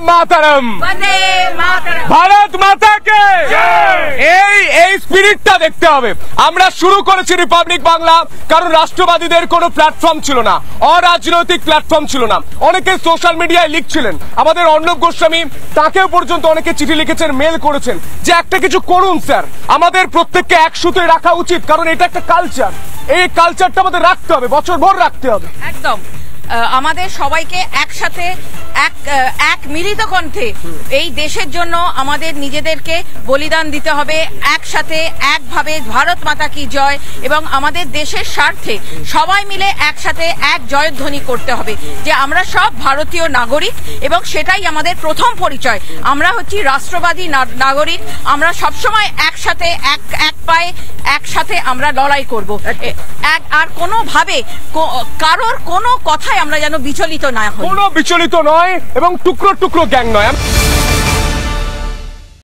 মাতারম, ভারত মাতাকে এই স্পিরিটটা দেখতে হবে। আমরা শুরু করেছি রিপাবলিক বাংলা কারণ রাষ্ট্রবাদীদের কোনো প্ল্যাটফর্ম ছিল না, অরাজনৈতিক প্ল্যাটফর্ম ছিল না। অনেকে সোশ্যাল মিডিয়ায় লিখছিলেন, আমাদের অর্ণব গোস্বামী তাকেও পর্যন্ত অনেকে চিঠি লিখেছেন, মেল করেছেন যে একটা কিছু করুন স্যার, আমাদের প্রত্যেককে এক সুতোয় রাখা উচিত, কারণ এটা একটা কালচার। এই কালচারটা আমাদের রাখতে হবে, বছরভর রাখতে হবে। একদম আমাদের সবাইকে একসাথে এক মিলিত কণ্ঠে এই দেশের জন্য আমাদের নিজেদেরকে বলিদান দিতে হবে, একসাথে একভাবে ভারত মাতা কি জয় এবং আমাদের দেশের স্বার্থে সবাই মিলে একসাথে এক জয়ধ্বনি করতে হবে যে আমরা সব ভারতীয় নাগরিক এবং সেটাই আমাদের প্রথম পরিচয়। আমরা হচ্ছি রাষ্ট্রবাদী নাগরিক, আমরা সবসময় একসাথে এক পায়ে একসাথে আমরা লড়াই করব, আর কোনোভাবে কারোর কোনো কথায় আমরা যেন বিচলিত না হই, কোনো বিচলিত নয় এবং টুকরো টুকরো গ্যাং নয়।